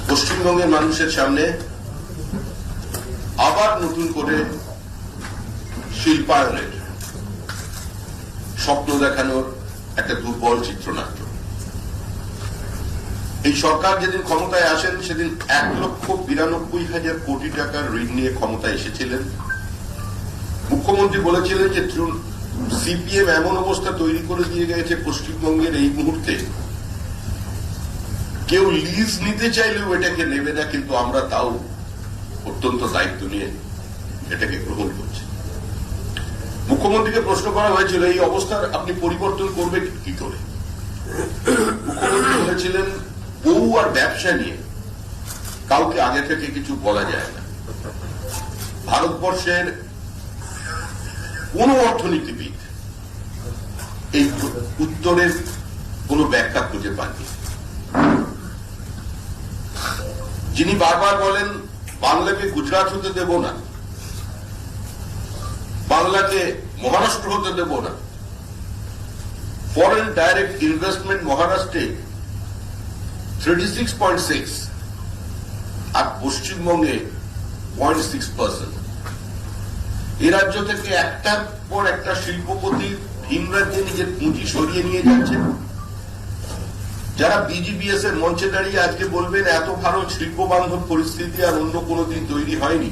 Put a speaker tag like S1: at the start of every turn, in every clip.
S1: পশ্চিমবঙ্গের মানুষের সামনে আবার নতুন করে শিল্পায়নের স্বপ্ন দেখানোর একটা দুর্বল চিত্রনাট্য। এই সরকার যেদিন ক্ষমতায় আসেন সেদিন 1,92,000 কোটি টাকার ঋণ নিয়ে ক্ষমতায় এসেছিলেন। মুখ্যমন্ত্রী বলেছিলেন যে সিপিএম এমন অবস্থা তৈরি করে দিয়ে গেছে পশ্চিমবঙ্গের এই মুহূর্তে কেউ লিজ নিতে চাইলেও এটাকে নেবে না, কিন্তু আমরা তাও অত্যন্ত দায়িত্ব নিয়ে এটাকে গ্রহণ করছি। মুখ্যমন্ত্রীকে প্রশ্ন করা হয়েছিল এই অবস্থার আপনি পরিবর্তন করবেন কি করে। মুখ্যমন্ত্রী বলেছিলেন বউ আর ব্যবসা নিয়ে কাউকে আগে থেকে কিছু বলা যায় না। ভারতবর্ষের কোন অর্থনীতিবিদ এই উত্তরের কোন ব্যাখ্যা খুঁজে পাননি। যিনি বারবার বলেন বাংলাকে গুজরাট হতে দেব না, বাংলাকে মহারাষ্ট্র হতে দেব না, ফরেন ডাইরেক্ট ইনভেস্টমেন্ট মহারাষ্ট্রে 36.6 আর পশ্চিমবঙ্গে 0.6%। এই রাজ্য থেকে একটার পর একটা শিল্পপতি ভিন রাজ্যে নিজের পুঁজি সরিয়ে নিয়ে যাচ্ছে। যারা বিজিবিএস এর মঞ্চে দাঁড়িয়ে আজকে বলবেন এত ভারত শিল্প বান্ধব পরিস্থিতি আর অন্য কোনোদিন তৈরি হয়নি,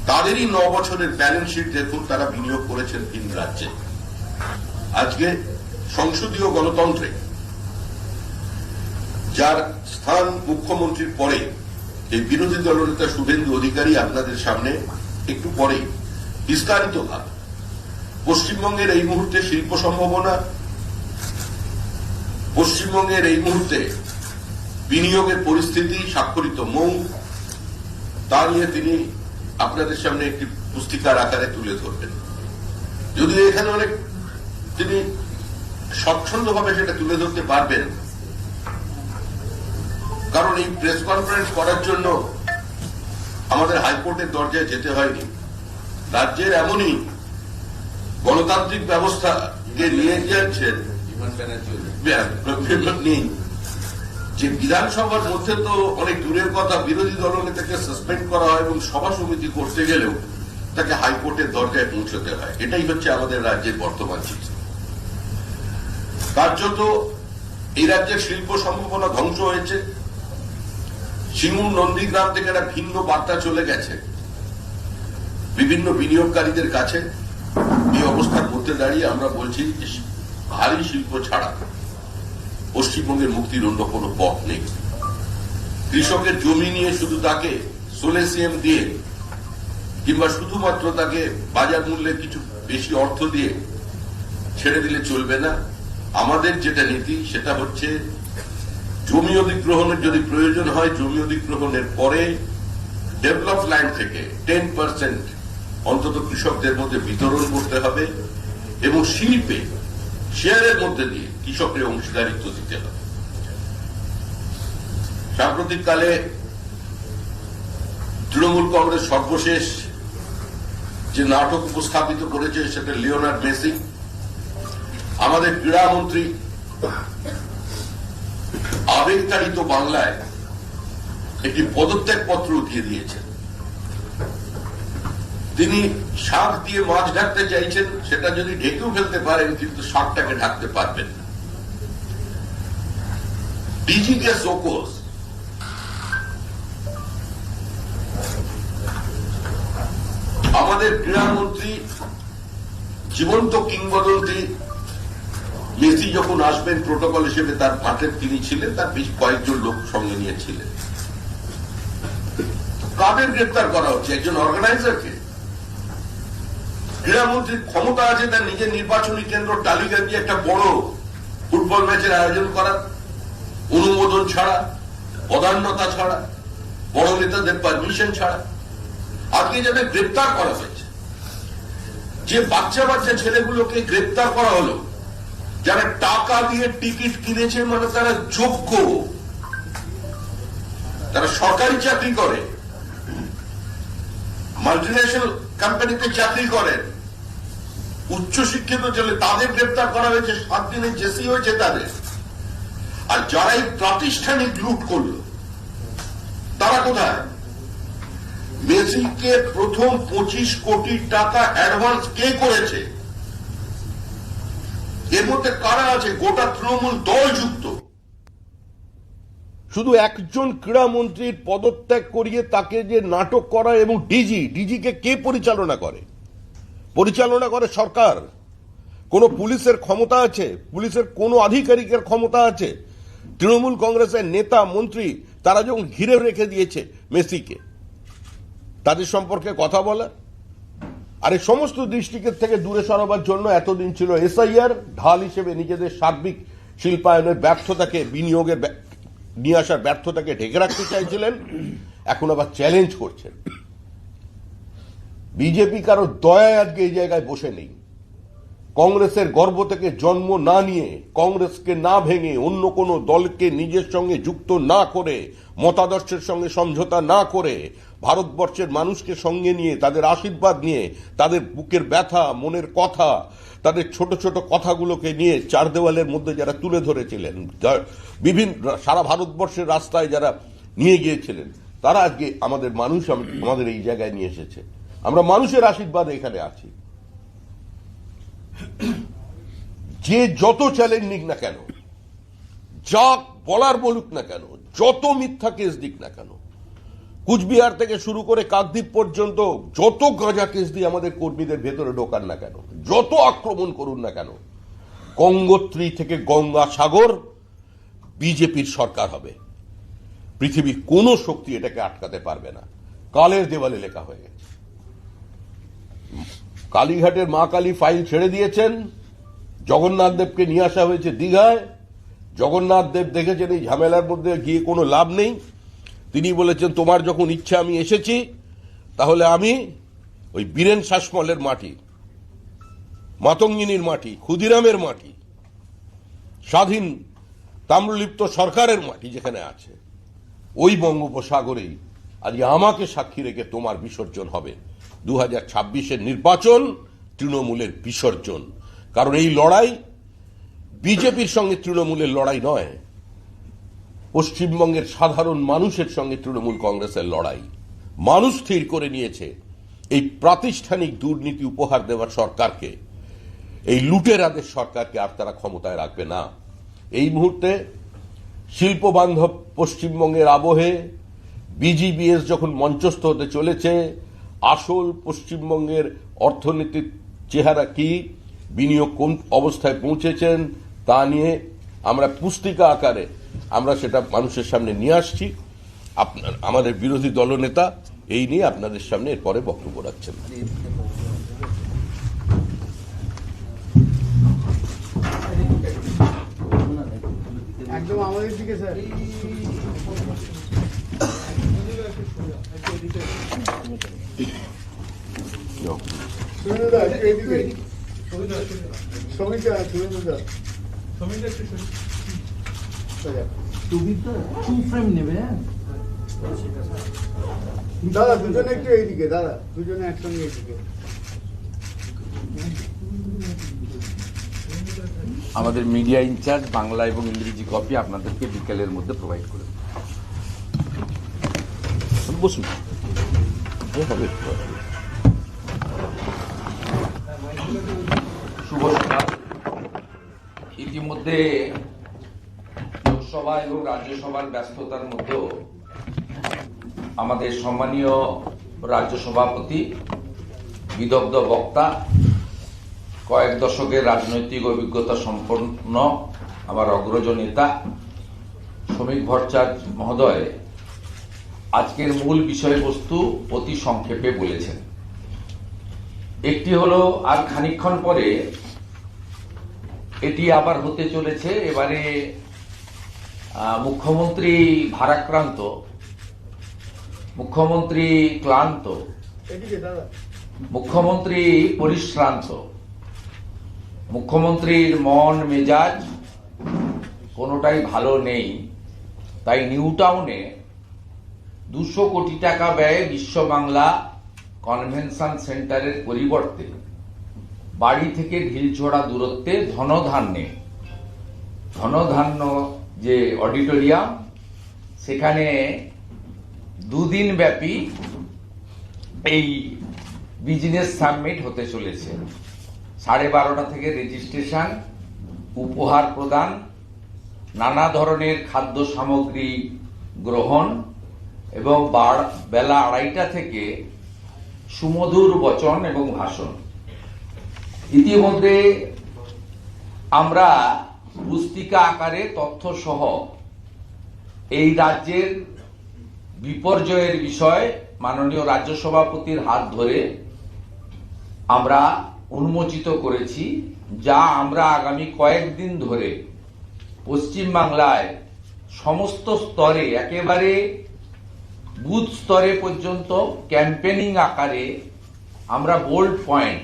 S1: তাদেরই 9 বছরের ব্যালেন্স শিট দেখুন, তারা বিনিয়োগ করেছেন ভিন রাজ্যে। আজকে সংসদীয় গণতন্ত্রে যার স্থান মুখ্যমন্ত্রীর পরে এই বিরোধী দলনেতা শুভেন্দু অধিকারী আপনাদের সামনে একটু পরেই বিস্তারিতভাবে পশ্চিমবঙ্গের এই মুহূর্তে শিল্প সম্ভাবনা, পশ্চিমবঙ্গের এই মুহূর্তে বিনিয়োগের পরিস্থিতি, স্বাক্ষরিত মৌ, তা নিয়ে তিনি আপনাদের সামনে একটি পুস্তিকার আকারে তুলে ধরবেন। যদিও এখানে অনেক তিনি স্বচ্ছন্দভাবে সেটা তুলে ধরতে পারবেন, কারণ এই প্রেস কনফারেন্স করার জন্য আমাদের হাইকোর্টের দরজায় যেতে হয়নি। রাজ্যের এমনই গণতান্ত্রিক ব্যবস্থাকে নিয়ে যাচ্ছেন নেই যে বিধানসভার মধ্যে তো অনেক দূরের কথা, বিরোধী দলনেতাকে সাসপেন্ড করা হয় এবং সভা সমিতি করতে গেলেও তাকে হাইকোর্টের দরজায় পৌঁছতে হয়। এটাই হচ্ছে আমাদের রাজ্যের বর্তমান চিত্র। কার্যত এই রাজ্যের শিল্প সম্ভাবনা ধ্বংস হয়েছে। সিঙ্গুর নন্দীগ্রাম থেকে একটা ভিন্ন বার্তা চলে গেছে বিভিন্ন বিনিয়োগকারীদের কাছে। এই অবস্থার মধ্যে দাঁড়িয়ে আমরা বলছি ভারী শিল্প ছাড়া পশ্চিমবঙ্গের মুক্তির অন্য কোনো পথ নেই। কৃষকের জমি নিয়ে শুধু তাকে সোলেসিয়াম দিয়ে কিংবা শুধুমাত্র তাকে বাজার মূল্যে কিছু বেশি অর্থ দিয়ে ছেড়ে দিলে চলবে না। আমাদের যেটা নীতি সেটা হচ্ছে জমি অধিগ্রহণের যদি প্রয়োজন হয়, জমি অধিগ্রহণের পরে ডেভেলপ ল্যান্ড থেকে 10% অন্তত কৃষকদের মধ্যে বিতরণ করতে হবে এবং শিল্পে শেয়ারের মধ্যে দিয়ে কৃষকের অংশীদারিত্ব দিতে হবে। সাম্প্রতিককালে তৃণমূল কংগ্রেস সর্বশেষ যে নাটক উপস্থাপিত করেছে সেটা লিওনার্ড মেসি। আমাদের ক্রীড়ামন্ত্রী আবেগতাড়িত বাংলায় একটি পদত্যাগ পত্র দিয়ে দিয়েছেন। তিনি শাক দিয়ে মাছ ঢাকতে চাইছেন, সেটা যদি ঢেকেও ফেলতে পারেন কিন্তু শাকটাকে ঢাকতে পারবেন না। ডিজিকে সোকোস আমাদের ক্রীড়ামন্ত্রী জীবন্ত কিংবদন্তি মেসি যখন আসবেন প্রোটোকল হিসেবে তার মাঠের তিনি ছিলেন, তার বেশ কয়েকজন লোক সঙ্গে নিয়েছিলেন। কাদের গ্রেপ্তার করা হচ্ছে? একজন অর্গানাইজারকে। ক্রীড়ামন্ত্রীর ক্ষমতা আছে তার নিজের নির্বাচনী কেন্দ্র টালিগঞ্জে দিয়ে একটা বড় ফুটবল ম্যাচের আয়োজন করার, অনুমোদন ছাড়া, অদান্যতা ছাড়া, বড় নেতাদের পারমিশন ছাড়া। আজকে যাদের গ্রেপ্তার করা হয়েছে, যে বাচ্চা বাচ্চা ছেলেগুলোকে গ্রেপ্তার করা হলো, যারা টাকা দিয়ে টিকিট কিনেছে, মানে তারা যোগ্য, তারা সরকারি চাকরি করে, মাল্টিন্যাশনাল কোম্পানিতে চাকরি করেন, উচ্চশিক্ষিত ছেলে, তাদের গ্রেপ্তার করা হয়েছে, 7 দিনের জেসি হয়েছে তাদের। আর যারা এই প্রাতিষ্ঠানিক লুট করলো তারা কোথায়? মেসিকে প্রথম 25 কোটি টাকা অ্যাডভান্স কে করেছে? এর মধ্যে কারা আছে? গোটা তৃণমূল দল যুক্ত।
S2: শুধু একজন ক্রীড়ামন্ত্রীর পদত্যাগ করিয়ে তাকে যে নাটক করা, এবং ডিজিকে কে পরিচালনা করে? পরিচালনা করে সরকার। কোন পুলিশের ক্ষমতা আছে? পুলিশের কোন আধিকারিকের ক্ষমতা আছে? তৃণমূল কংগ্রেসের নেতা মন্ত্রী তারা যখন ঘিরে রেখে দিয়েছে মেসিকে, তাদের সম্পর্কে কথা বলা। আর এই সমস্ত দৃষ্টিকে থেকে দূরে সরাবার জন্য এতদিন ছিল এসআইআর, ঢাল হিসেবে নিজেদের সার্বিক শিল্পায়নের ব্যর্থতাকে, বিনিয়োগের নিয়ে আসার ব্যর্থতাকে ঢেকে রাখতে চাইছিলেন। এখন আবার চ্যালেঞ্জ করছেন। বিজেপি কারো দয়ায় আজকে এই জায়গায় বসে নেই। কংগ্রেসের গর্ব থেকে জন্ম না নিয়ে, কংগ্রেসকে না ভেঙে, অন্য কোনো দলকে নিজের সঙ্গে যুক্ত না করে, মতাদর্শের সঙ্গে সমঝোতা না করে, ভারতবর্ষের মানুষকে সঙ্গে নিয়ে, তাদের আশীর্বাদ নিয়ে, তাদের বুকের ব্যথা, মনের কথা, তাদের ছোট ছোট কথাগুলোকে নিয়ে চার দেওয়ালের মধ্যে যারা তুলে ধরেছিলেন, বিভিন্ন সারা ভারতবর্ষের রাস্তায় যারা নিয়ে গিয়েছিলেন, তারা আজকে আমাদের মানুষ আমাদের এই জায়গায় নিয়ে এসেছে। আমরা মানুষের আশীর্বাদে এখানে আছি। যে যত চ্যালেঞ্জ নিক না কেন, যা বলার বলুক না কেন, যত মিথ্যা কেস দিক না কেন, কুচবিহার থেকে শুরু করে কাকদ্বীপ পর্যন্ত যত গাঁজা কেস দিয়ে আমাদের কর্মীদের ভেতরে ঢোকান না কেন, যত আক্রমণ করুন না কেন, গঙ্গোত্রী থেকে গঙ্গা সাগর বিজেপির সরকার হবে। পৃথিবীর কোন শক্তি এটাকে আটকাতে পারবে না। কালের দেওয়ালে লেখা হয়ে গেছে। কালীঘাটের মা কালী ফাইল ছেড়ে দিয়েছেন। জগন্নাথ দেবকে নিয়ে আসা হয়েছে দীঘায়। জগন্নাথ দেব দেখেছেন এই ঝামেলার মধ্যে গিয়ে কোনো লাভ নেই। তিনি বলেছেন, তোমার যখন ইচ্ছা আমি এসেছি, তাহলে আমি ওই বীরেন শাসমলের মাটি, মাতঙ্গিনীর মাটি, ক্ষুদিরামের মাটি, স্বাধীন তাম্রলিপ্ত সরকারের মাটি যেখানে আছে, ওই বঙ্গোপসাগরেই আজকে আমাকে সাক্ষী রেখে তোমার বিসর্জন হবে। 2026-এর নির্বাচন তৃণমূলের বিসর্জন। কারণ এই লড়াই বিজেপির সঙ্গে তৃণমূলের লড়াই নয়, পশ্চিমবঙ্গের সাধারণ মানুষের সঙ্গে তৃণমূল কংগ্রেসের লড়াই। মানুষ স্থির করে নিয়েছে এই প্রাতিষ্ঠানিক দুর্নীতি উপহার দেওয়ার সরকারকে, এই লুটেরাদের সরকারকে আর তারা ক্ষমতায় রাখবে না। এই মুহূর্তে শিল্প বান্ধব পশ্চিমবঙ্গের আবহে বিজিবিএস যখন মঞ্চস্থ হতে চলেছে, আসল পশ্চিমবঙ্গের অর্থনীতির চেহারা কি, বিনিয়োগ কোন অবস্থায় পৌঁছেছেন, তা নিয়ে আমরা পুস্তিকা আকারে আমরা সেটা মানুষের সামনে নিয়ে আসছি। আমাদের বিরোধী দলনেতা এই নিয়ে আপনাদের সামনে এরপরে বক্তব্য রাখছেন।
S3: একদম আমাদের দিকে স্যার। সুরেন্দ্রদা এইদিকে, সমিতা, সুরেন্দ্রদা দাদা দুজনে একটু এইদিকে, দাদা দুজনে একসঙ্গে এইদিকে।
S4: আমাদের মিডিয়া ইনচার্জ বাংলা এবং ইংরেজি কপি আপনাদেরকে বিকেলের মধ্যে প্রোভাইড করে
S2: বসুন।
S4: শুভ সকাল। ইতিমধ্যে লোকসভা এবং রাজ্যসভার ব্যস্ততার মধ্যেও আমাদের সম্মানীয় রাজ্য সভাপতি বিদগ্ধ বক্তা, কয়েক দশকের রাজনৈতিক অভিজ্ঞতা সম্পন্ন আমার অগ্রজ নেতা শ্রমিক ভট্টাচার্য মহোদয় আজকের মূল বিষয়বস্তু অতি সংক্ষেপে বলেছেন। একটি হলো, আর খানিকক্ষণ পরে এটি আবার হতে চলেছে। এবারে মুখ্যমন্ত্রী ভারাক্রান্ত, মুখ্যমন্ত্রী ক্লান্ত,
S3: এদিকে দাদা।
S4: মুখ্যমন্ত্রী পরিশ্রান্ত, মুখ্যমন্ত্রীর মন মেজাজ কোনোটাই ভালো নেই। তাই নিউ টাউনে 200 কোটি টাকা ব্যয়ে বিশ্ব বাংলা কনভেনশন সেন্টারের পরিবর্তে বাড়ি থেকে ঢিলছোড়া দূরত্বে ধনধান্য যে অডিটোরিয়াম, সেখানে 2 দিন ব্যাপী এই বিজনেস সামিট হতে চলেছে। 12:30 থেকে রেজিস্ট্রেশন, উপহার প্রদান, নানা ধরনের খাদ্য সামগ্রী গ্রহণ এবং বেলা 2:30 থেকে সুমধুর বচন এবং ভাষণ। ইতিমধ্যে আমরা পুস্তিকা আকারে তথ্য সহ এই রাজ্যের বিপর্যয়ের বিষয় মাননীয় রাজ্য সভাপতির হাত ধরে আমরা উন্মোচিত করেছি, যা আমরা আগামী কয়েকদিন ধরে পশ্চিম বাংলায় সমস্ত স্তরে, একেবারে বুথ স্তরে পর্যন্ত ক্যাম্পেনিং আকারে আমরা বোল্ড পয়েন্ট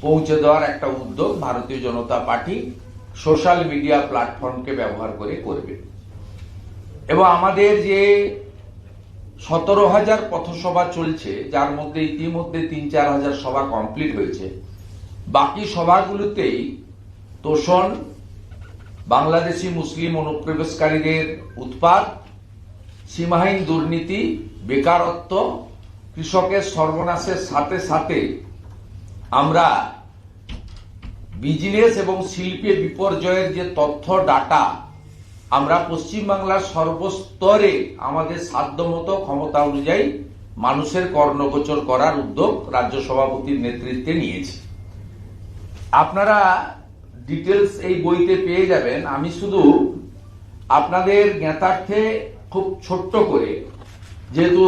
S4: পৌঁছে দেওয়ার একটা উদ্যোগ ভারতীয় জনতা পার্টি সোশ্যাল মিডিয়া প্ল্যাটফর্মকে ব্যবহার করে করবে। এবং আমাদের যে 17,000 পথসভা চলছে, যার মধ্যে ইতিমধ্যে 3-4 হাজার সভা কমপ্লিট হয়েছে, বাকি সভাগুলোতেই তোষণ, বাংলাদেশি মুসলিম অনুপ্রবেশকারীদের উৎপাত, সীমাহীন দুর্নীতি, বেকারত্ব, কৃষকের সর্বনাশের সাথে সাথে আমরা বিজনেস এবং শিল্পে বিপর্যয়ের যে তথ্য ডাটা আমরা পশ্চিমবাংলার সর্বস্তরে আমাদের সাধ্যমতো ক্ষমতা অনুযায়ী মানুষের কর্ণগোচর করার উদ্যোগ রাজ্য সভাপতির নেতৃত্বে নিয়েছি। আপনারা ডিটেলস এই বইতে পেয়ে যাবেন। আমি শুধু আপনাদের জ্ঞাতার্থে খুব ছোট্ট করে, যেহেতু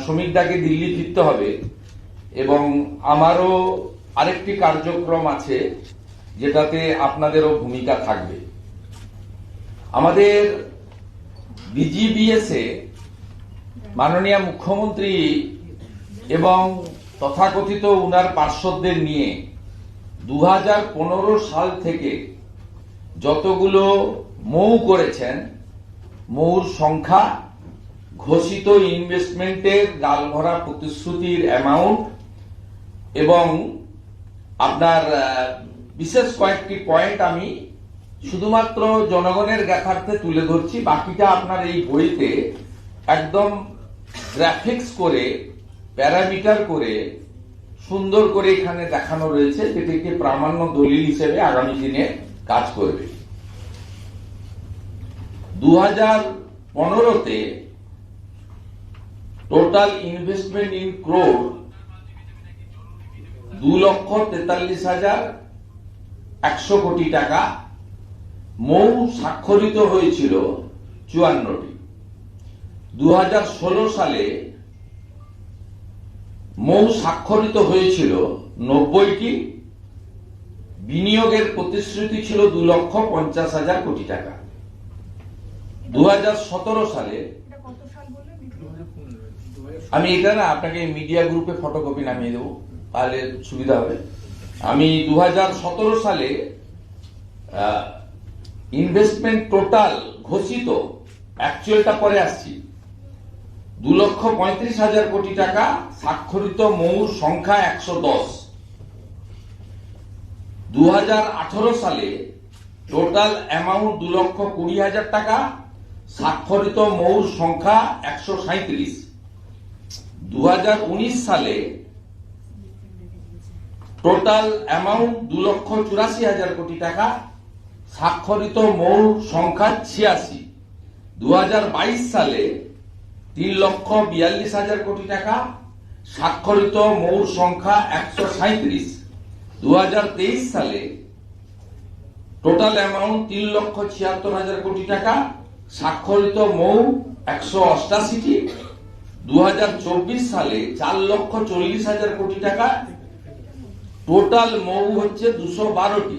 S4: শ্রমিকদাকে দিল্লি ফিরতে হবে এবং আমারও আরেকটি কার্যক্রম আছে যেটাতে আপনাদেরও ভূমিকা থাকবে। আমাদের বিজিবিএস এ মাননীয় মুখ্যমন্ত্রী এবং তথাকথিত উনার পার্শ্বদের নিয়ে 2015 সাল থেকে যতগুলো মৌ করেছেন, মৌর সংখ্যা, ঘোষিত ইনভেস্টমেন্টের গালভরা প্রতিশ্রুতির অ্যামাউন্ট এবং আপনার বিশেষ কয়েকটি পয়েন্ট আমি শুধুমাত্র জনগণের জ্ঞাতার্থে তুলে ধরছি। বাকিটা আপনার এই বইতে একদম গ্রাফিক্স করে, প্যারামিটার করে, সুন্দর করে এখানে দেখানো রয়েছে, যেটিকে প্রামাণ্য দলিল হিসেবে আগামী দিনে কাজ করবে। 2015-তে টোটাল ইনভেস্টমেন্ট ইন ক্রোর 2,43,100 কোটি টাকা। মৌ স্বাক্ষরিত হয়েছিল 54টি। 2016 সালে মৌ স্বাক্ষরিত হয়েছিল 90টি। বিনিয়োগের প্রতিশ্রুতি ছিল 2,50,000 কোটি টাকা। 2017 সালে, আমি এটা না আপনাকে মিডিয়া গ্রুপে ফটোকপি নামিয়ে দেবো, তাহলে সুবিধা হবে। আমি 2017 সালে ইনভেস্টমেন্ট টোটাল ঘোষিত, অ্যাকচুয়ালটা পরে আসছি, 2,35,000 কোটি টাকা। স্বাক্ষরিত মৌর সংখ্যা 110। 2018 সালে টোটাল অ্যামাউন্ট 2,20,000 টাকা। স্বাক্ষরিত মৌর সংখ্যা 137। 2019 সালে টোটাল অ্যামাউন্ট 2,84,000 কোটি টাকা। স্বাক্ষরিত মৌর সংখ্যা 86। 2022 সালে 3,42,000 কোটি টাকা। স্বাক্ষরিত মৌর সংখ্যা 137। 2023 সালে টোটাল অ্যামাউন্ট 3,76,000 কোটি টাকা, স্বাক্ষরিত মৌ 188টি। 2024 সালে 4,40,000 কোটি টাকা, টোটাল মৌ হচ্ছে 212টি,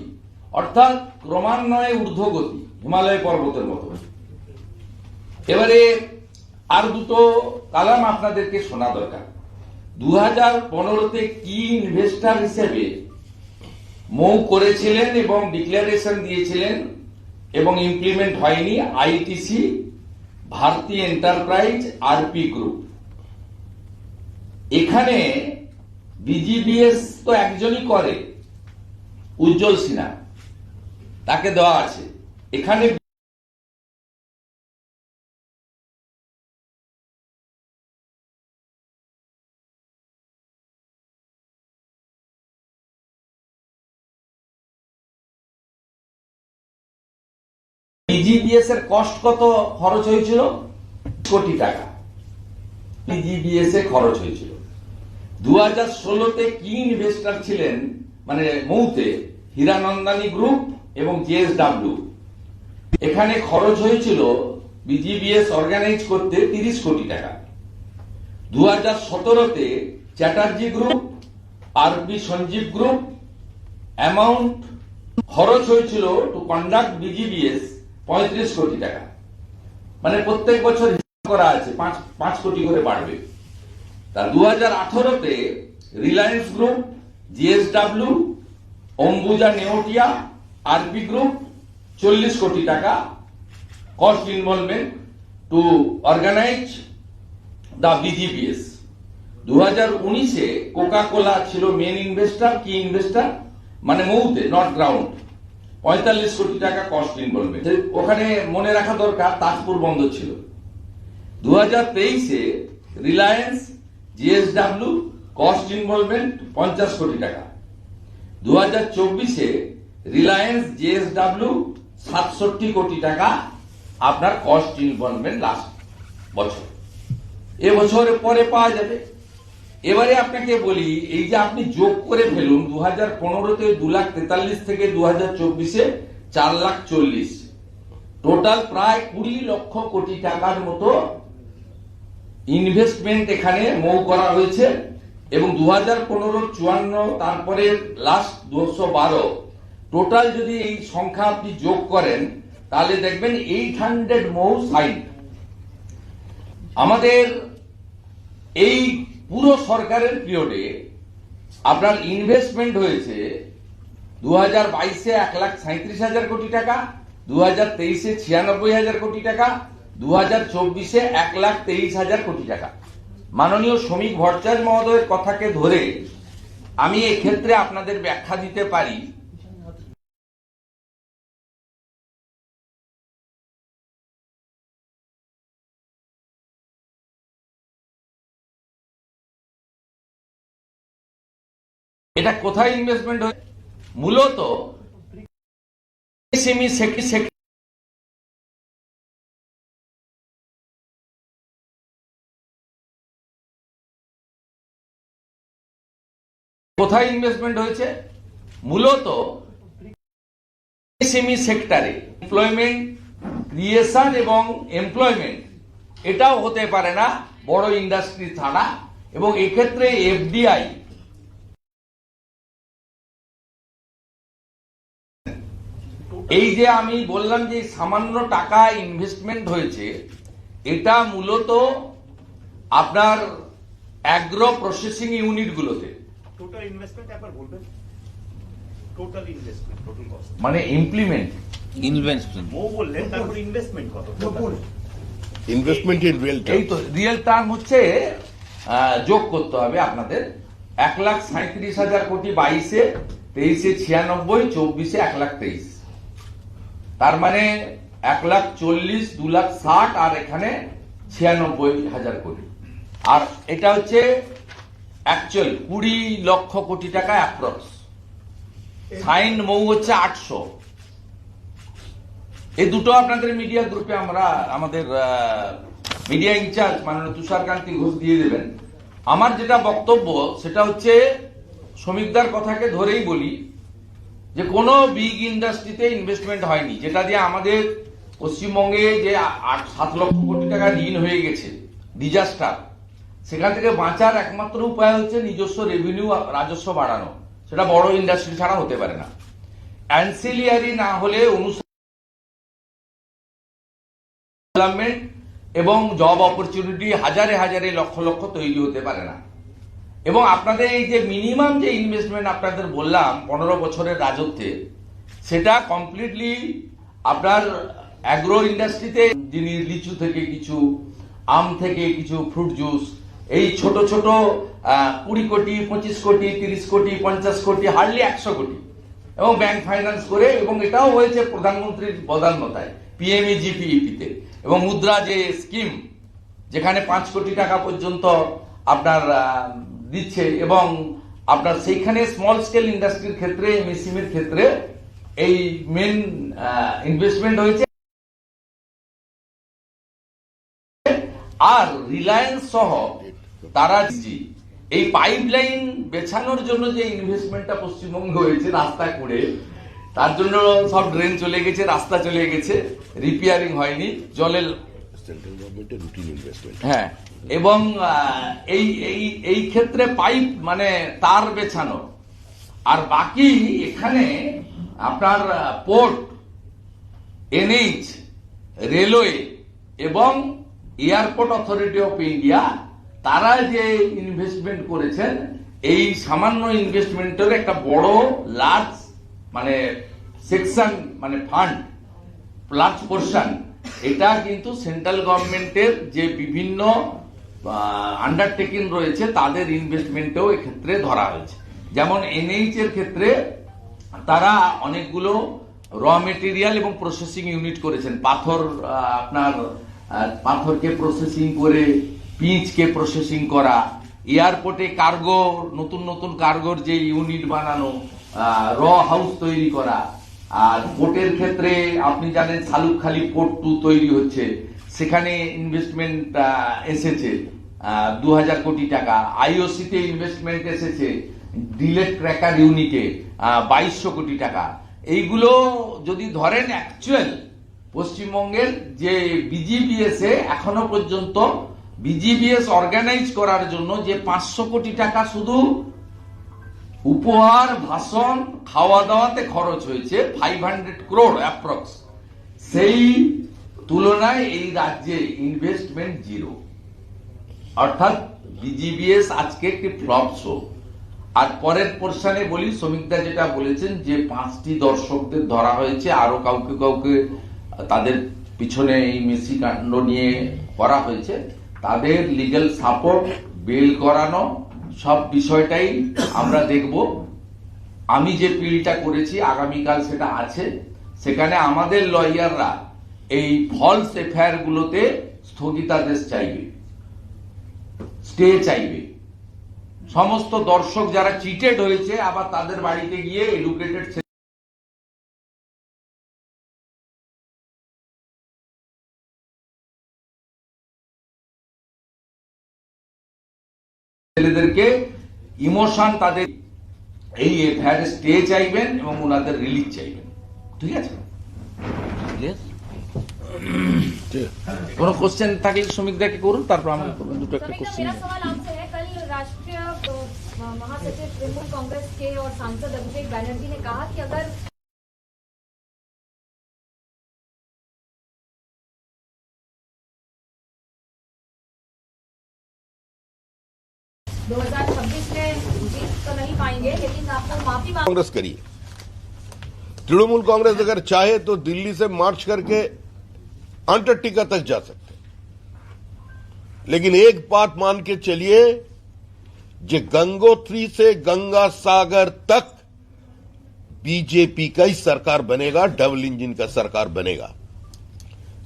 S4: অর্থাৎ ক্রমান্বয়ে ঊর্ধ্বগতি হিমালয় পর্বতের মতো। এবারে আর দুটো কালাম আপনাদেরকে শোনা দরকার। 2015-তে কি ইনভেস্টার হিসেবে মৌ করেছিলেন এবং ডিক্লারেশন দিয়েছিলেন এবং ইমপ্লিমেন্ট হয়নি ITC, Bharti enterprise, RP group. এখানে বিজিবিএস তো একজনই করে, উজ্জ্বল সিনহা, তাকে দেওয়া আছে। এখানে বিজিবিএস এর কস্ট কত খরচ হয়েছিল? কোটি টাকা বিজিবিএস এ খরচ হয়েছিল। 2016-তে কি ইনভেস্টর ছিলেন মানে মৌতে? হীরানন্দানী গ্রুপ এবং জেএসডব্লিউ। এখানে খরচ হয়েছিল বিজিবিএস অর্গানাইজ করতে 30 কোটি টাকা। 2017-তে চ্যাটার্জি গ্রুপ, আরবি সঞ্জীব গ্রুপ, অ্যামাউন্ট খরচ হয়েছিল টু কন্ডাক্ট বিজিবিএস 35 কোটি টাকা। মানে প্রত্যেক বছর হিসাব করা আছে 5 কোটি করে বাড়বে। তা 2018-তে Reliance group, JSW, Ambuja Neotia, RP group 40 কোটি টাকা cost involvement to organise the BGBS. 2019-এ কোকা কোলা ছিল মেন ইনভেস্টর, কি ইনভেস্টর মানে মৌতে, নট গ্রাউন্ড, 45 কোটি টাকা কস্ট ইনভলভমেন্ট। ওখানে মনে রাখা দরকার তাজপুর বন্দর ছিল। 2023-এ রিলায়েন্স, জিএসডব্লিউ কস্ট ইনভলভমেন্ট 50 কোটি টাকা। 2024-এ রিলায়েন্স, জিএসডব্লিউ 67 কোটি টাকা আপনার কস্ট ইনভলভমেন্ট লাস্ট বছর। এ বছরের পরে পাওয়া যাবে। এবারে আপনাকে বলি, এই যে আপনি যোগ করে ফেলুন 2015-তে 2,43,000 থেকে 2024-এ 4,40,000, টোটাল প্রায় 20 লক্ষ কোটি টাকার মতো ইনভেস্টমেন্ট এখানে মৌ করা হয়েছে। এবং 2015, 54, তারপরে লাস্ট 212, টোটাল যদি এই সংখ্যা আপনি যোগ করেন তাহলে দেখবেন 800 মৌ সাইন। আমাদের এই পুরো সরকারের পিরিয়ডে আপনার ইনভেস্টমেন্ট হয়েছে 2022-এ 1,37,000 কোটি টাকা, 2023-এ 96,000 কোটি টাকা, 2024-এ 1,23,000 কোটি টাকা। মাননীয় শ্রমিক ভট্টাচার্য মহোদয়ের কথাকে ধরে আমি এক্ষেত্রে আপনাদের ব্যাখ্যা দিতে পারি। এটা কোথায় ইনভেস্টমেন্ট হয়? মূলত এসএমই সেক্টর। কোথায় ইনভেস্টমেন্ট হয়েছে? মূলত এসএমই সেক্টরে এমপ্লয়মেন্ট ক্রিয়েশন এবং এমপ্লয়মেন্ট, এটাও হতে পারে না বড় ইন্ডাস্ট্রি ছাড়া। এবং এক্ষেত্রে এফডিআই, এই যে আমি বললাম যে সামান্য টাকা ইনভেস্টমেন্ট হয়েছে, এটা মূলত আপনার অ্যাগ্রো প্রসেসিং ইউনিট গুলোতে।
S5: টোটাল ইনভেস্টমেন্ট একবার বলবেন? টোটাল ইনভেস্টমেন্ট, টোটাল কস্ট
S4: মানে ইমপ্লিমেন্ট
S6: ইনভেস্টমেন্ট
S5: মো বললেন, তারপর ইনভেস্টমেন্ট কত?
S2: ইনভেস্টমেন্ট ইন রিয়েল
S4: এই তো রিয়েল টার্ম হচ্ছে যোগ করতে হবে আপনাদের। 1,37,000 কোটি 22-এ, 23-এ 96, 24-এ 1,23,000, তার মানে 1,40,000, 2,60,000 আর এখানে 96,000 কোটি। আর এটা হচ্ছে অ্যাকচুয়াল 20 লক্ষ কোটি টাকা অ্যাপ্রক্স। সাইন মৌ হচ্ছে 800। এই দুটো আপনাদের মিডিয়া গ্রুপে আমরা আমাদের মিডিয়া ইনচার্জ মাননীয় তুষারকান্তি ঘোষ দিয়ে দেবেন। আমার যেটা বক্তব্য সেটা হচ্ছে শ্রমিকদার কথাকে ধরেই বলি যে কোনো বিগ ইন্ডাস্ট্রিতে ইনভেস্টমেন্ট হয়নি, যেটা দিয়ে আমাদের পশ্চিমবঙ্গে যে 7 লক্ষ কোটি টাকা ঋণ হয়ে গেছে ডিজাস্টার, সেখান থেকে বাঁচার একমাত্র উপায় হচ্ছে নিজস্ব রেভিনিউ রাজস্ব বাড়ানো। সেটা বড় ইন্ডাস্ট্রি ছাড়া হতে পারে না। অ্যান্সিলিয়ারি না হলে ডেভেলপমেন্ট এবং জব অপরচুনিটি হাজারে হাজারে লক্ষ লক্ষ তৈরি হতে পারে না। এবং আপনাদের এই যে মিনিমাম যে ইনভেস্টমেন্ট আপনাদের বললাম 15 বছরের রাজত্বে, সেটা কমপ্লিটলি আপনার অ্যাগ্রো ইন্ডাস্ট্রিতে, যিনি লিচু থেকে কিছু, আম থেকে কিছু, ফ্রুট জুস, এই ছোট ছোট 20 কোটি, 25 কোটি, 30 কোটি, 50 কোটি, হার্ডলি 100 কোটি, এবং ব্যাংক ফাইন্যান্স করে, এবং এটাও হয়েছে প্রধানমন্ত্রীর বদান্যতায় পিএমইজিপিইপিতে, এবং মুদ্রা যে স্কিম যেখানে 5 কোটি টাকা পর্যন্ত আপনার দিচ্ছে, এবং আপনার সেইখানে স্মল স্কেল ইন্ডাস্ট্রির ক্ষেত্রে, এমএসএমইর ক্ষেত্রে এই মেন ইনভেস্টমেন্ট হয়েছে। আর রিলায়েন্স সহ তারা এই পাইপলাইন বেছানোর জন্য যে ইনভেস্টমেন্টটা পশ্চিমবঙ্গে হয়েছে রাস্তা করে, তার জন্য সব ড্রেন চলে গেছে, রাস্তা চলে গেছে, রিপেয়ারিং হয়নি, জলের
S2: সেন্ট্রাল গভর্নমেন্টের রুটিন ইনভেস্টমেন্ট।
S4: হ্যাঁ, এবং এই ক্ষেত্রে পাইপ মানে তার বেছানো। আর বাকি এখানে আপনার পোর্ট, এনএইচ, রেলওয়ে এবং এয়ারপোর্ট অথরিটি অফ ইন্ডিয়া, তারা যে ইনভেস্টমেন্ট করেছেন, এই সামান্য ইনভেস্টমেন্টের একটা বড় লার্জ মানে সেকশন, মানে ফান্ড, লার্জ পোর্শন, এটা কিন্তু সেন্ট্রাল গভর্নমেন্টের যে বিভিন্ন আন্ডারটেকিং রয়েছে তাদের ইনভেস্টমেন্টেও এক্ষেত্রে ধরা হয়েছে। যেমন এনএইচ এর ক্ষেত্রে তারা অনেকগুলো র মেটেরিয়াল এবং প্রসেসিং ইউনিট করেছেন। পাথর, আপনার পাথরকে প্রসেসিং করে পিচকে প্রসেসিং করা, এয়ারপোর্টে কার্গো, নতুন নতুন কার্গোর যে ইউনিট বানানো, র হাউস তৈরি করা। আর পোর্টের ক্ষেত্রে আপনি জানেন শালুকখালী পোর্ট 2 তৈরি হচ্ছে, সেখানে ইনভেস্টমেন্ট এসেছে 2000 কোটি টাকা। আইওসিতে ইনভেস্টমেন্ট এসেছে ডিলেট ক্র্যাকার ইউনিটে 2200 কোটি টাকা। এইগুলো যদি ধরেন, অ্যাকচুয়াল পশ্চিমবঙ্গের যে বিজিবিএস এ এখনো পর্যন্ত বিজিবিএস অর্গানাইজ করার জন্য যে 500 কোটি টাকা শুধু উপহার, ভাষণ, খাওয়া দাওয়াতে খরচ হয়েছে, 500 crore অ্যাপ্রক্স, সেই তুলনায় এই রাজ্যে ইনভেস্টমেন্ট জিরো। অর্থাৎ বিজিবিএস আজকে একটি ফ্লপ শো। আর পরের পোর্শনে বলি, শ্রমিকদা যেটা বলেছেন যে 5টি দর্শকদের ধরা হয়েছে, আরো কাউকে কাউকে তাদের পিছনে এই মেসি কাণ্ড নিয়ে করা হয়েছে, তাদের লিগ্যাল সাপোর্ট, বেল করানো, সব বিষয়টাই আমরা দেখব। আমি যে পিলটা করেছি আগামীকাল সেটা আছে, সেখানে আমাদের লয়াররা এই ফলস এফআইআর গুলোতে স্থগিতাদেশ চাইবে, স্টে চাইবে। সমস্ত দর্শক যারা চিটেড হয়েছে, আবার তাদের বাড়িতে গিয়ে এডুকেটেড ছেলেদেরকে ইমোশন, তাদের এই এফআইআর স্টে চাইবেন এবং ওনাদের রিলিজ চাইবেন। ঠিক আছে? কোনো কোশ্চেন থাকলে শ্রমিকদাকে করুন, তারপর আমাকে দুটো একটা কোশ্চেন।
S6: मेरा सवाल आपसे है, कल राष्ट्रीय महासचिव तृणमूल कांग्रेस के और सांसद अभिषेक बैनर्जी ने कहा कि अगर 2026 में जीत तो नहीं पाएंगे, लेकिन आपको माफी
S2: कांग्रेस करिए। तृणमूल कांग्रेस अगर चाहे तो दिल्ली से मार्च करके अंटार्कटिका तक जा सकते, लेकिन एक बात मान के चलिए, जो गंगोत्री से गंगा सागर तक बीजेपी का ही सरकार बनेगा, डबल इंजन का सरकार बनेगा।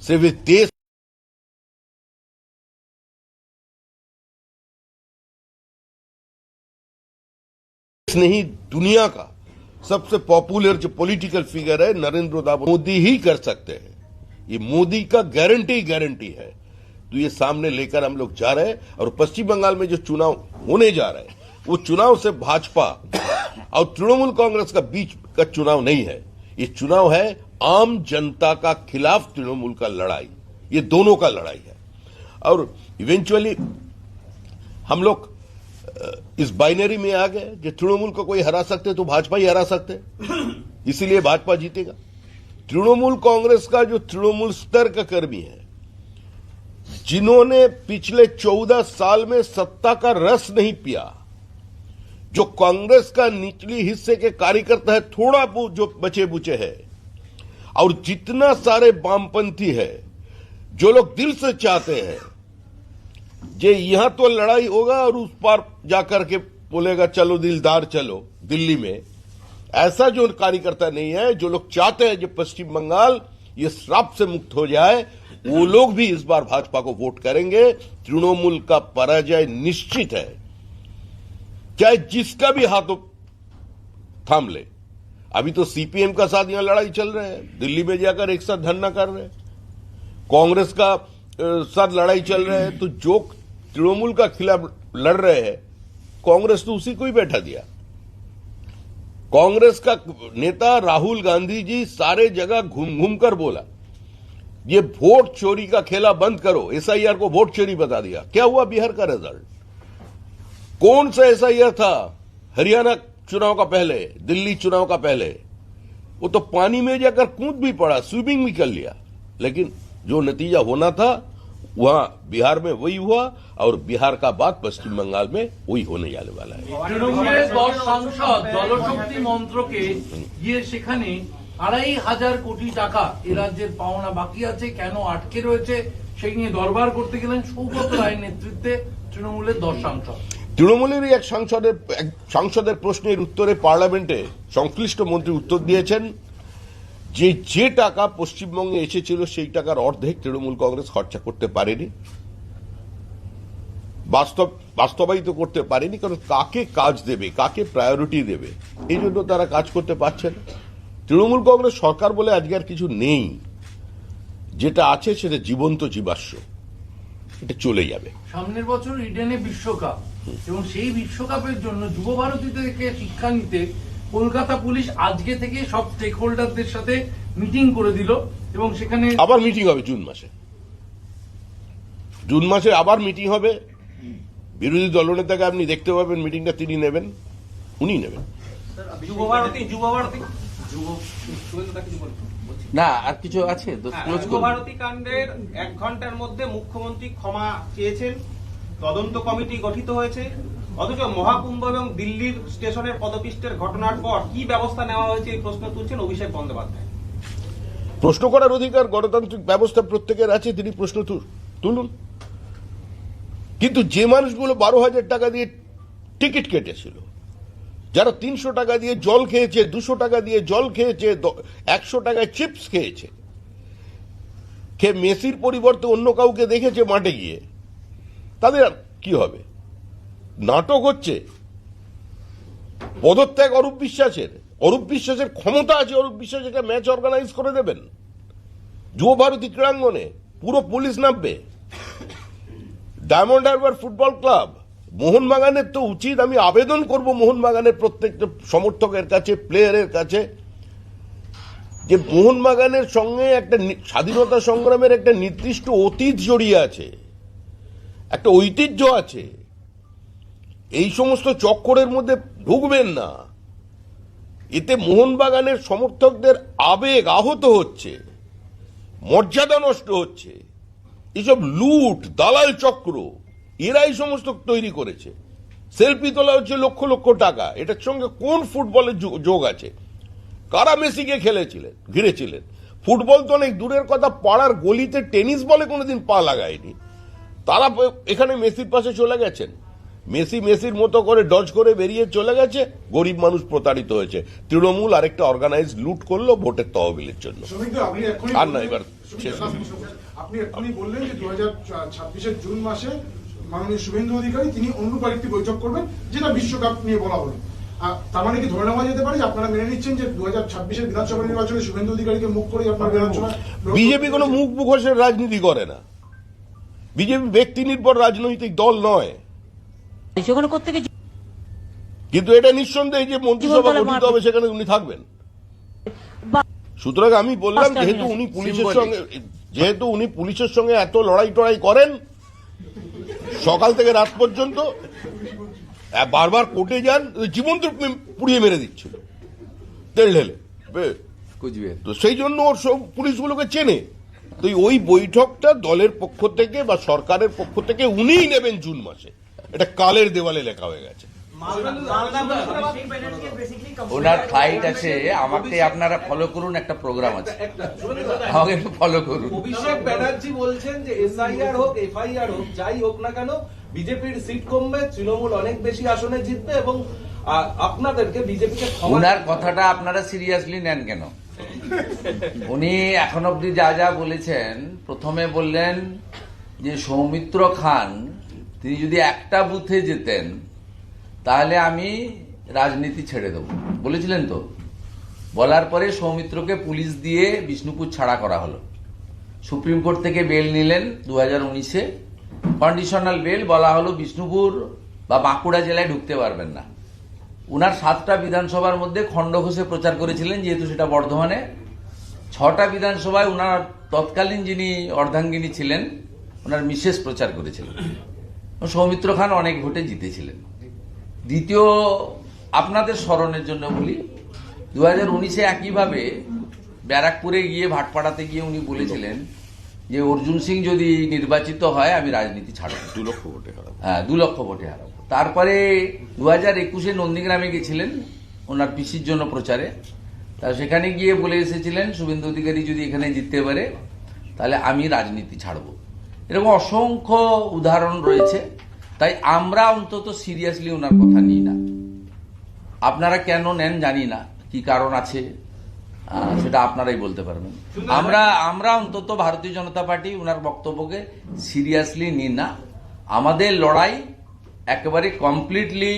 S2: सिर्फ देश नहीं, दुनिया का सबसे पॉपुलर जो पॉलिटिकल फिगर है नरेंद्र दामोदर मोदी ही कर सकते हैं। ये मोदी का गारंटी है। तो ये सामने लेकर हम लोग जा रहे हैं। और पश्चिम बंगाल में जो चुनाव होने जा रहा है वो चुनाव से भाजपा और तृणमूल कांग्रेस का बीच का चुनाव नहीं है, ये चुनाव है आम जनता का खिलाफ तृणमूल का लड़ाई, ये दोनों का लड़ाई है। और इवेंचुअली हम लोग इस बाइनरी में आ गए कि तृणमूल को कोई हरा सकते तो भाजपा ही हरा सकते, इसीलिए भाजपा जीतेगा। तृणमूल कांग्रेस का जो तृणमूल स्तर का कर्मी है, जिन्होंने पिछले 14 साल में सत्ता का रस नहीं पिया, जो कांग्रेस का निचली हिस्से के कार्यकर्ता है, थोड़ा बहुत जो बचे बुचे है, और जितना सारे वामपंथी है जो लोग दिल से चाहते हैं जे यहां तो लड़ाई होगा और उस पार जाकर के बोलेगा चलो दिलदार चलो दिल्ली में, ऐसा जो कार्यकर्ता नहीं है। जो लोग चाहते हैं जो पश्चिम बंगाल ये श्राप से मुक्त हो जाए, वो लोग भी इस बार भाजपा को वोट करेंगे। तृणमूल का पराजय निश्चित है, चाहे जिसका भी हाथों थाम ले। अभी तो सीपीएम का साथ यहां लड़ाई चल रहा है, दिल्ली में जाकर एक साथ धरना कर रहे हैं, कांग्रेस का साथ लड़ाई चल रहा है। तो जो तृणमूल का खिलाफ लड़ रहे हैं, कांग्रेस तो उसी को ही बैठा दिया। कांग्रेस का नेता राहुल गांधी जी सारे जगह घूम घूम कर बोला ये वोट चोरी का खेला बंद करो, एसआईआर को वोट चोरी बता दिया। क्या हुआ बिहार का रिजल्ट? कौन सा एसआईआर था? हरियाणा चुनाव का पहले, दिल्ली चुनाव का पहले, वो तो पानी में जाकर कूद भी पड़ा, स्विमिंग भी कर लिया। लेकिन जो नतीजा होना था वहां बिहार में वही हुआ, और बिहार का बाद पश्चिम बंगाल में वही होने जाने वाला है।
S7: তৃণমূলের 10 সাংসদ জলশক্তি মন্ত্রকে গিয়ে সেখানে 2,500 কোটি টাকা এ রাজ্যের পাওনা বাকি আছে, কেন আটকে রয়েছে সেই নিয়ে দরবার করতে গেলেন সৌগত রায়ের নেতৃত্বে তৃণমূলের 10 সাংসদ।
S2: তৃণমূলেরই এক সাংসদের প্রশ্নের উত্তরে পার্লামেন্টে সংশ্লিষ্ট মন্ত্রী উত্তর দিয়েছেন যে টাকা পশ্চিমবঙ্গে এসেছিল সেই টাকার অর্ধেক তৃণমূল কংগ্রেস খরচা করতে পারেনি, বাস্তবায়িত করতে পারেনি। কারণ কাকে কাজ দেবে, কাকে প্রায়োরিটি দেবে, এই জন্য তারা কাজ করতে পারছে না। তৃণমূল কংগ্রেস সরকার বলে আজকে আর কিছু নেই, যেটা আছে সেটা জীবন্ত জীবাশ্ম, এটা চলে যাবে।
S7: সামনের বছর ইডেনে বিশ্বকাপ, এবং সেই বিশ্বকাপের জন্য যুব ভারতী থেকে শিক্ষা নিতে কলকাতা পুলিশ আজকে থেকে সব স্টেক হোল্ডারদের সাথে মিটিং করে দিল, এবং সেখানে
S2: আবার মিটিং হবে জুন মাসে আবার মিটিং হবে। বিরোধী দলনেতাকে আপনি দেখতে পাবেন, মিটিংটা তিনি নেবেন, উনি নেবেন।
S4: না আর কিছু আছে তো ক্লোজ করুন।
S8: ভারতী কাণ্ডের 1 ঘন্টার মধ্যে মুখ্যমন্ত্রী ক্ষমা চেয়েছেন, তদন্ত কমিটি গঠিত হয়েছে, অথচ মহাকুম্ভ এবং দিল্লির স্টেশনের পদপিষ্টের ঘটনার পর কি ব্যবস্থা নেওয়া হয়েছে এই প্রশ্ন তুলছেন অভিষেক বন্দ্যোপাধ্যায়।
S2: প্রশ্ন করার অধিকার গণতান্ত্রিক ব্যবস্থা প্রত্যেকের আছে, তিনি প্রশ্ন তুলুন। কিন্তু যে মানুষগুলো 12,000 টাকা দিয়ে টিকিট কেটেছিল, যারা 300 টাকা দিয়ে জল খেয়েছে, 200 টাকা দিয়ে জল খেয়েছে, 100 টাকায় চিপস খেয়েছে, খেয়ে মেসির পরিবর্তে অন্য কাউকে দেখেছে মাঠে গিয়ে, তাদের আর কি হবে? নাটক হচ্ছে। পদত্যাগ অরূপ বিশ্বাসের ক্ষমতা আছে, অরূপ বিশ্বাস একটা ম্যাচ অর্গানাইজ করে দেবেন যুব ভারতী ক্রীড়াঙ্গনে, পুরো পুলিশ নামবে। ডায়মন্ড হারবার ফুটবল ক্লাব, মোহনবাগানের তো উচিত, আমি আবেদন করব মোহনবাগানের প্রত্যেকটা সমর্থকের কাছে, প্লেয়ারের কাছে, যে মোহনবাগানের সঙ্গে একটা স্বাধীনতা সংগ্রামের একটা নির্দিষ্ট অতীত জড়িয়ে আছে, একটা ঐতিহ্য আছে। এই সমস্ত চক্করের মধ্যে ঢুকবেন না, এতে মোহনবাগানের সমর্থকদের আবেগ আহত হচ্ছে, মর্যাদা নষ্ট হচ্ছে। এসব লুট দালাল চক্র এরা এই সমস্ত তৈরি করেছে। সেলফি তোলা হচ্ছে লক্ষ লক্ষ টাকা, এটার সঙ্গে কোন ফুটবলের যোগ আছে? কারা মেসিকে ঘিরেছিলেন? ফুটবল তো অনেক দূরের কথা, পাড়ার গলিতে টেনিস বলে কোনোদিন পা লাগায়নি, তারা এখানে মেসির পাশে চলে গেছেন। মেসির মতো করে ডজ করে বেরিয়ে চলে গেছে, গরিব মানুষ প্রতারিত হয়েছে। তৃণমূল আরেকটা অর্গানাইজ লুট করলো ভোটের তহবিলের জন্য। আর না, এবার
S9: আপনি এক্ষুনি বললেন যে 2026 জুন মাসে মাননীয় শুভেন্দু অধিকারী তিনি অনুরূপ আরেকটি বৈঠক করবেন, যেটা বিশ্বকাপ নিয়ে বলা হলো। তার মানে কি ধরে নেওয়া যেতে পারে যে আপনারা মেনে নিচ্ছেন যে 2026 বিধানসভা নির্বাচনে শুভেন্দু অধিকারীকে মুখ করে আপনার বিধানসভা?
S2: বিজেপি কোনো মুখ মুখোশের রাজনীতি করে না। বিজেপি ব্যক্তি নির্ভর রাজনৈতিক দল নয়,
S10: সেখানে কোত্থেকে
S2: কিন্তু এটা নিঃসন্দেহে যে মন্ত্রিসভা গঠিত হবে সেখানে উনি থাকবেন। সুতরাং আমি বললাম যেহেতু উনি পুলিশের সঙ্গে এত লড়াই টড়াই করেন সকাল থেকে রাত পর্যন্ত, বারবার কোর্টে যান, জীবন্ত পুড়িয়ে মেরে দিচ্ছিল তেল ঢেলে, তো সেই জন্য ওর সব পুলিশগুলোকে চেনে। তো ওই বৈঠকটা দলের পক্ষ থেকে বা সরকারের পক্ষ থেকে উনিই নেবেন জুন মাসে, এটা কালের দেওয়ালে লেখা হয়ে গেছে।
S4: ওনার ফ্লাইট আছে, আমাকে আপনারা ফলো করুন, একটা প্রোগ্রাম আছে, আমাকে একটু ফলো করুন।
S11: অভিষেক ব্যানার্জি বলছেন যে এসআইআর হোক এফআইআর হোক যাই হোক না কেন বিজেপির সিট কমবে, তৃণমূল অনেক বেশি আসনে জিতবে এবং আপনাদেরকে বিজেপিকে।
S4: ওনার কথাটা আপনারা সিরিয়াসলি নেন কেন? উনি এখন অব্দি যা যা বলেছেন, প্রথমে বললেন যে সৌমিত্র খান তিনি যদি একটা বুথে যেতেন তাহলে আমি রাজনীতি ছেড়ে দেব, বলেছিলেন তো। বলার পরে সৌমিত্রকে পুলিশ দিয়ে বিষ্ণুপুর ছাড়া করা হলো। সুপ্রিম কোর্ট থেকে বেল নিলেন 2019-এ, কন্ডিশনাল বেল, বলা হলো বিষ্ণুপুর বা বাঁকুড়া জেলায় ঢুকতে পারবেন না। উনার 7টা বিধানসভার মধ্যে খণ্ডঘোষে প্রচার করেছিলেন, যেহেতু সেটা বর্ধমানে। 6টা বিধানসভায় উনার তৎকালীন যিনি অর্ধাঙ্গিনী ছিলেন ওনার মিসেস প্রচার করেছিলেন। সৌমিত্র খান অনেক ভোটে জিতেছিলেন। দ্বিতীয়, আপনাদের স্মরণের জন্য বলি, 2019-এ একইভাবে ব্যারাকপুরে গিয়ে ভাটপাড়াতে গিয়ে উনি বলেছিলেন যে অর্জুন সিং যদি নির্বাচিত হয় আমি রাজনীতি ছাড়ব,
S2: 2 লক্ষ ভোটে হারাবো।
S4: হ্যাঁ, 2 লক্ষ ভোটে হারাবো। তারপরে 2021-এ নন্দীগ্রামে গেছিলেন ওনার পিসির জন্য প্রচারে, তা সেখানে গিয়ে বলে এসেছিলেন শুভেন্দু অধিকারী যদি এখানে জিততে পারে তাহলে আমি রাজনীতি ছাড়ব। এরকম অসংখ্য উদাহরণ রয়েছে। তাই আমরা অন্তত সিরিয়াসলি ওনার কথা নিই না। আপনারা কেন নেন জানি না, কি কারণ আছে সেটা আপনারাই বলতে পারবেন। আমরা অন্তত ভারতীয় জনতা পার্টি ওনার বক্তব্যকে সিরিয়াসলি নিই না। আমাদের লড়াই একেবারে কমপ্লিটলি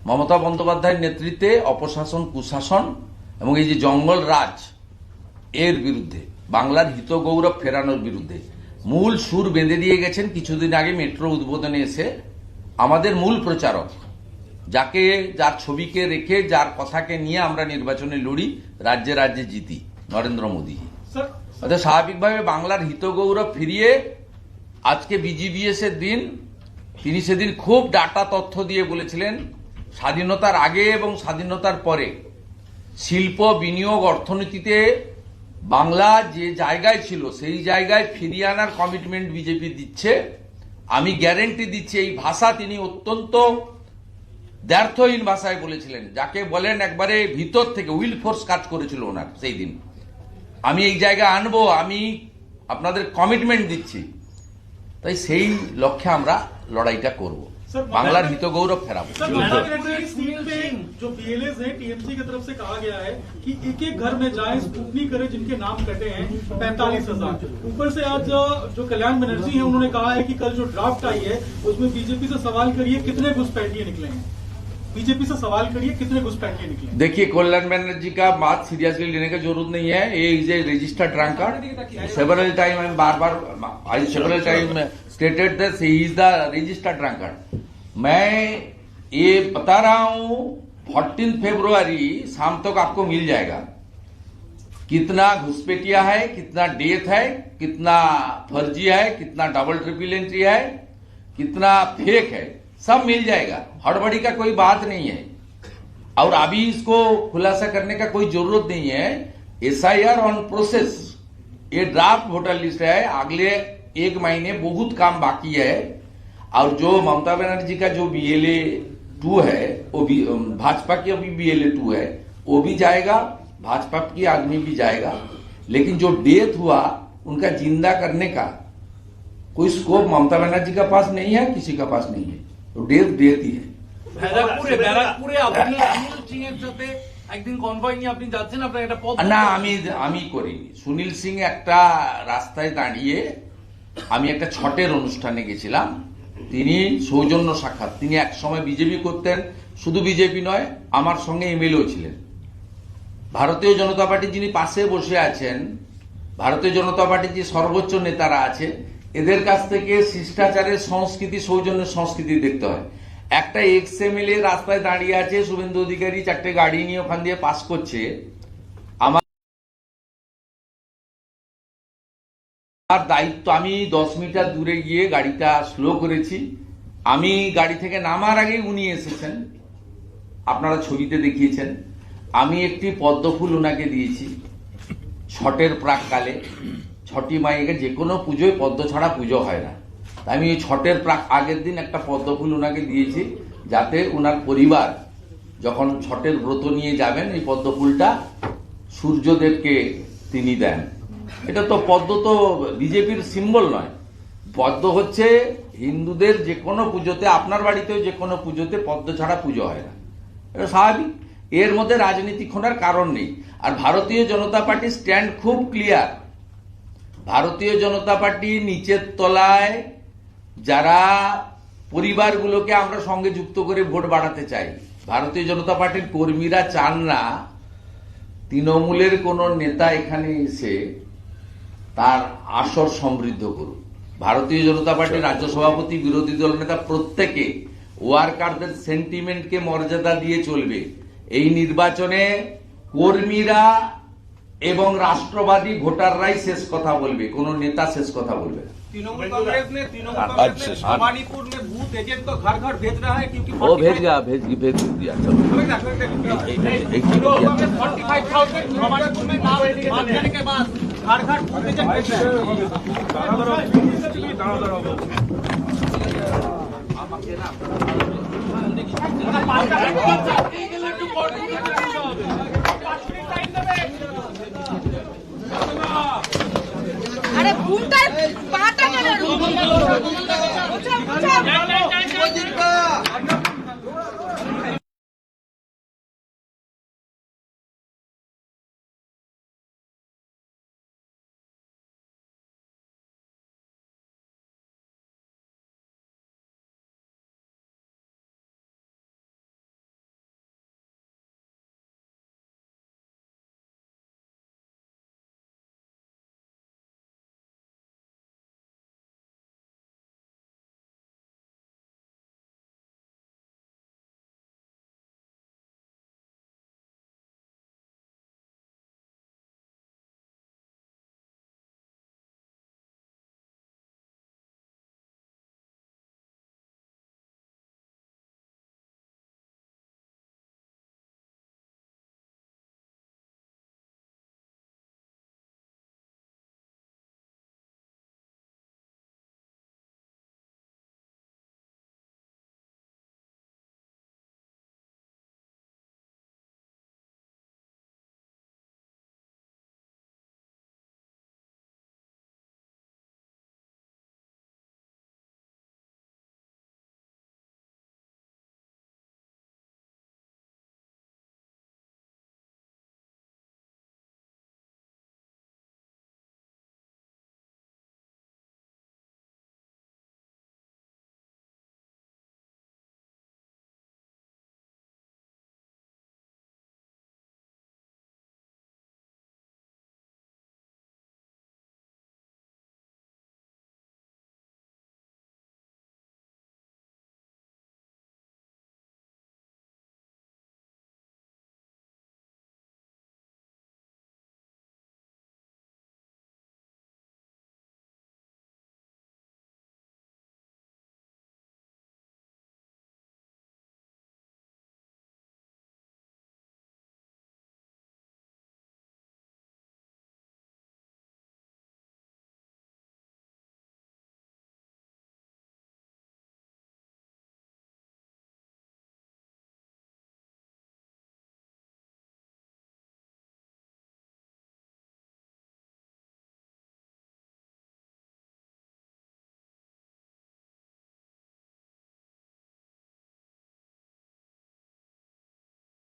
S4: মমতা বন্দ্যোপাধ্যায়ের নেতৃত্বে অপশাসন, কুশাসন এবং এই যে জঙ্গল রাজ এর বিরুদ্ধে, বাংলার হিত গৌরব ফেরানোর বিরুদ্ধে। মূল সুর বেঁধে দিয়ে গেছেন কিছুদিন আগে মেট্রো উদ্বোধনে এসে আমাদের মূল প্রচারক, যার ছবিকে রেখে, যার কথাকে নিয়ে আমরা নির্বাচনে লড়ি, রাজ্যে রাজ্যে জিতি, নরেন্দ্র মোদী। অর্থাৎ স্বাভাবিকভাবে বাংলার হিত গৌরব ফিরিয়ে আজকে বিজিবিএস এর দিন, তিনি সেদিন খুব ডাটা তথ্য দিয়ে বলেছিলেন স্বাধীনতার আগে এবং স্বাধীনতার পরে শিল্প, বিনিয়োগ, অর্থনীতিতে বাংলা যে জায়গায় ছিল সেই জায়গায় ফিরিয়ে আনার কমিটমেন্ট বিজেপি দিচ্ছে। আমি গ্যারেন্টি দিচ্ছি। এই ভাষা তিনি অত্যন্ত দ্ব্যর্থহীন ভাষায় বলেছিলেন, যাকে বলেন একবারে ভিতর থেকে উইল ফোর্স কাজ করেছিল ওনার সেই দিন। আমি এই জায়গায় আনবো, আমি আপনাদের কমিটমেন্ট দিচ্ছি। তাই সেই লক্ষ্যে আমরা লড়াইটা করব, বাংলার হিত গৌরব ফেরাবো।
S12: जो बीएलएस है टीएमसी की तरफ से कहा गया है कि एक एक घर में जाए, स्क्रूटनी करे, जिनके नाम कटे हैं 45,000। ऊपर से आज जो कल्याण बनर्जी हैं उन्होंने कहा है कि कल जो ड्राफ्ट आई है उसमें बीजेपी से सवाल करिए कितने घुसपैठिए निकले हैं। बीजेपी से सवाल करिए कितने घुसपैठिए निकले।
S4: देखिए, कल्याण बनर्जी का बात सीरियसली लेने की जरूरत नहीं है। ये is a registered drunkard. Several time I several time stated that he is the registered drunkard. मैं ये बता रहा हूं 14 फरवरी शाम तक आपको मिल जाएगा कितना घुसपैठिया है, कितना डेथ है, कितना फर्जी है, कितना डबल ट्रिपल एंट्री है, कितना फेक है, सब मिल जाएगा। हड़बड़ी का कोई बात नहीं है और अभी इसको खुलासा करने का कोई जरूरत नहीं है। एसआईआर ऑन प्रोसेस, ये ड्राफ्ट वोटर लिस्ट है। अगले 1 महीने बहुत काम बाकी है और जो ममता बनर्जी का जो BLA 2 है वो भी, भाजपा की अभी BLA 2 है वो भी जाएगा, भाजपा की आदमी भी जाएगा। लेकिन जो डेथ हुआ उनका जिंदा करने का कोई स्कोप ममता बनर्जी का पास नहीं है, किसी का पास नहीं है। तो डेथ ही है।
S7: ব্যারাকপুরে আপনি সুনীল সিং এর সাথে একদিন কনভয় নিয়ে আপনি যাচ্ছেন, আপনার একটা পথ
S4: না, আমি করিনি। সুনীল সিং একটা রাস্তায় দাঁড়িয়ে, আমি একটা ছটের অনুষ্ঠানে গেছিলাম, তিনি সৌজন্য সাক্ষাৎ, তিনি এক সময় বিজেপি করতেন, শুধু বিজেপি নয় আমার সঙ্গে এমএলএও ছিলেন। ভারতীয় জনতা পার্টি যিনি পাশে বসে আছেন, ভারতীয় জনতা পার্টির যে সর্বোচ্চ নেতারা আছে, এদের কাছ থেকে শিষ্টাচারের সংস্কৃতি, সৌজন্যের সংস্কৃতি দেখতে হয়। একটা এক্সএমএলএ রাস্তায় দাঁড়িয়ে আছে, শুভেন্দু অধিকারী 4টে গাড়ি নিয়ে ওখান দিয়ে পাস করছে, আমার দায়িত্ব, আমি 10 মিটার দূরে গিয়ে গাড়িটা স্লো করেছি। আমি গাড়ি থেকে নামার আগেই উনি এসেছেন, আপনারা ছবিতে দেখিয়েছেন। আমি একটি পদ্মফুল ওনাকে দিয়েছি ছটের প্রাককালে। ছটি মাইকে যে কোনো পুজোয় পদ্ম ছাড়া পুজো হয় না, তাই আমি এই ছটের আগের দিন একটা পদ্মফুল ওনাকে দিয়েছি, যাতে ওনার পরিবার যখন ছটের ব্রত নিয়ে যাবেন এই পদ্মফুলটা সূর্যদেবকে তিনি দেন। এটা তো পদ্ম তো বিজেপির সিম্বল নয়, পদ্ম হচ্ছে হিন্দুদের যে কোনো পুজোতে, আপনার বাড়িতেও যে কোনো পুজোতে পদ্ম ছাড়া পুজো হয় না, এটা স্বাভাবিক। এর মধ্যে রাজনীতি খোঁড়ার কারণ নেই। আর ভারতীয় জনতা পার্টির স্ট্যান্ড খুব ক্লিয়ার। ভারতীয় জনতা পার্টি নিচের তলায় যারা পরিবারগুলোকে আমরা সঙ্গে যুক্ত করে ভোট বাড়াতে চাই, ভারতীয় জনতা পার্টির কর্মীরা চান না তৃণমূলের কোন নেতা এখানে এসে তার আসর সমৃদ্ধ করুক। ভারতীয় জনতা পার্টির রাজ্য সভাপতি, বিরোধী দল নেতা প্রত্যেকে ওয়ার্কারদের সেন্টিমেন্টকে মর্যাদা দিয়ে চলবে। এই নির্বাচনে কর্মীরা এবং রাষ্ট্রবাদী ভোটাররাই শেষ কথা বলবে, কোন নেতা শেষ কথা বলবে না।
S8: तृणमूल कांग्रेस ने भवानीपुर में बूथ एजेंट को घर घर भेज रहा है, क्योंकि
S4: वो भेज दिया, भेज दिया। चलो
S8: 45,000 भवानीपुर में नाम बात करने के बाद घर घर बूथ एजेंट भेज रहे
S10: আরে ভুলটা পাটা কেন